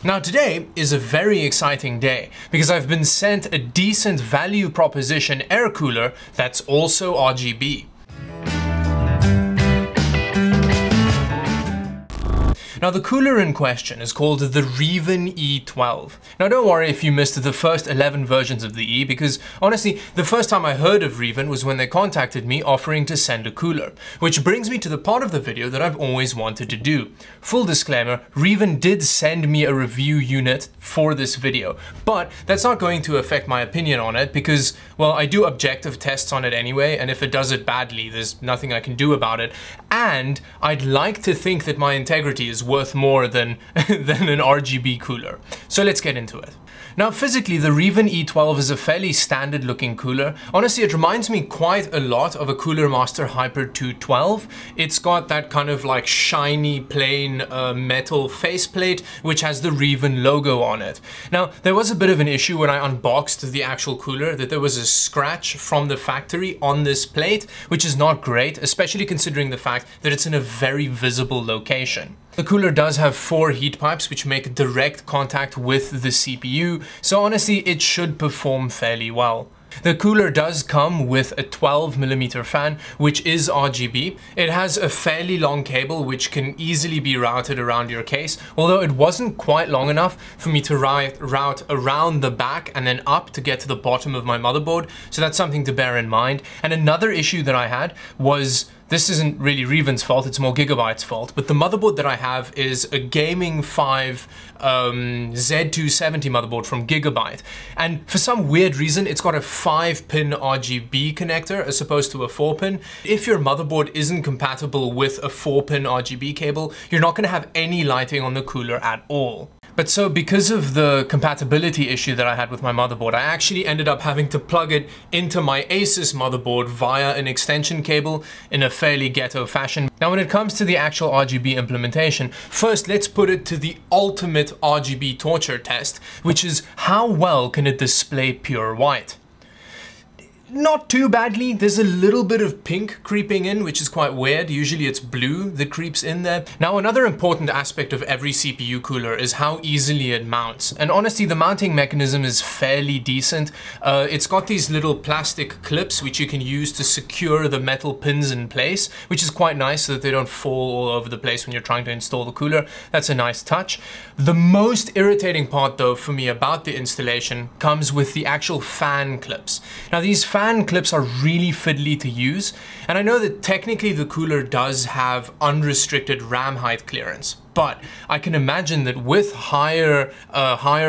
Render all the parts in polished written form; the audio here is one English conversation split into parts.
Now today is a very exciting day because I've been sent a decent value proposition air cooler that's also RGB. Now the cooler in question is called the Reeven E12. Now don't worry if you missed the first 11 versions of the E, because honestly the first time I heard of Reeven was when they contacted me offering to send a cooler. Which brings me to the part of the video that I've always wanted to do. Full disclaimer, Reeven did send me a review unit for this video, but that's not going to affect my opinion on it because, well, I do objective tests on it anyway, and if it does it badly, there's nothing I can do about it. And I'd like to think that my integrity is worth more than an RGB cooler. So let's get into it. Now physically the Reeven E12 is a fairly standard looking cooler. Honestly it reminds me quite a lot of a Cooler Master Hyper 212. It's got that kind of like shiny plain metal faceplate which has the Reeven logo on it. Now there was a bit of an issue when I unboxed the actual cooler that there was a scratch from the factory on this plate, which is not great, especially considering the fact that it's in a very visible location. The cooler does have 4 heat pipes which make direct contact with the CPU, so honestly it should perform fairly well. The cooler does come with a 12mm fan, which is RGB. It has a fairly long cable which can easily be routed around your case, although it wasn't quite long enough for me to route around the back and then up to get to the bottom of my motherboard, so that's something to bear in mind. And another issue that I had was, this isn't really Reeven's fault, it's more Gigabyte's fault, but the motherboard that I have is a Gaming 5 Z270 motherboard from Gigabyte. And for some weird reason, it's got a 5-pin RGB connector as opposed to a 4-pin. If your motherboard isn't compatible with a 4-pin RGB cable, you're not gonna have any lighting on the cooler at all. But so because of the compatibility issue that I had with my motherboard, I actually ended up having to plug it into my Asus motherboard via an extension cable in a fairly ghetto fashion. Now when it comes to the actual RGB implementation, first let's put it to the ultimate RGB torture test, which is how well can it display pure white? Not too badly. There's a little bit of pink creeping in, which is quite weird. Usually it's blue that creeps in there. Now another important aspect of every CPU cooler is how easily it mounts. And honestly, the mounting mechanism is fairly decent. It's got these little plastic clips which you can use to secure the metal pins in place, which is quite nice so that they don't fall all over the place when you're trying to install the cooler. That's a nice touch. The most irritating part though for me about the installation comes with the actual fan clips. Now these fan clips are really fiddly to use, and I know that technically the cooler does have unrestricted RAM height clearance, but I can imagine that with higher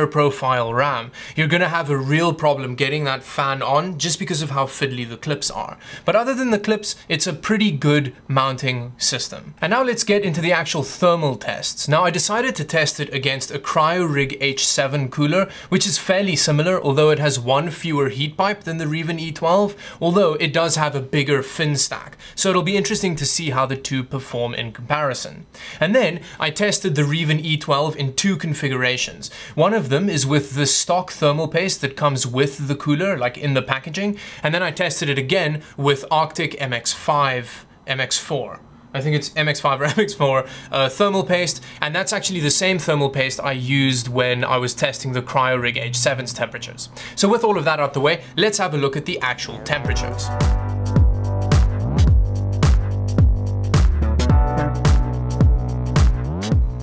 profile RAM, you're gonna have a real problem getting that fan on just because of how fiddly the clips are. But other than the clips, it's a pretty good mounting system. And now let's get into the actual thermal tests. Now I decided to test it against a Reeven H7 cooler, which is fairly similar, although it has 1 fewer heat pipe than the Reeven E12, although it does have a bigger fin stack. So it'll be interesting to see how the two perform in comparison. And then I tested the Reeven E12 in 2 configurations. One of them is with the stock thermal paste that comes with the cooler, like in the packaging, and then I tested it again with Arctic MX4. I think it's MX5 or MX4 thermal paste, and that's actually the same thermal paste I used when I was testing the Reeven H7's temperatures. So with all of that out the way, let's have a look at the actual temperatures.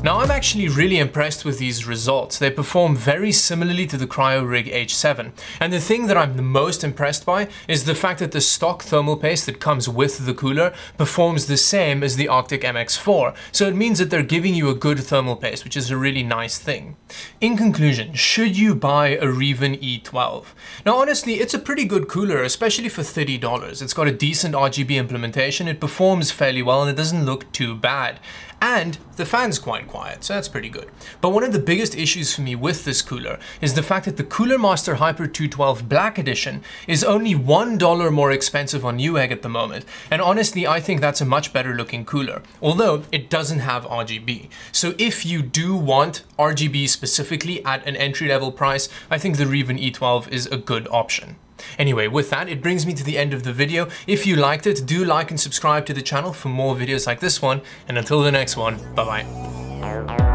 Now I'm actually really impressed with these results. They perform very similarly to the Reeven H7. And the thing that I'm the most impressed by is the fact that the stock thermal paste that comes with the cooler performs the same as the Arctic MX4. So it means that they're giving you a good thermal paste, which is a really nice thing. In conclusion, should you buy a Reeven E12? Now honestly, it's a pretty good cooler, especially for $30. It's got a decent RGB implementation, it performs fairly well, and it doesn't look too bad. And the fan's quite quiet, so that's pretty good. But one of the biggest issues for me with this cooler is the fact that the Cooler Master Hyper 212 Black Edition is only $1 more expensive on Newegg at the moment. And honestly, I think that's a much better looking cooler, although it doesn't have RGB. So if you do want RGB specifically at an entry-level price, I think the Reeven E12 is a good option. Anyway, with that, it brings me to the end of the video. If you liked it, do like and subscribe to the channel for more videos like this one. And until the next one, bye-bye.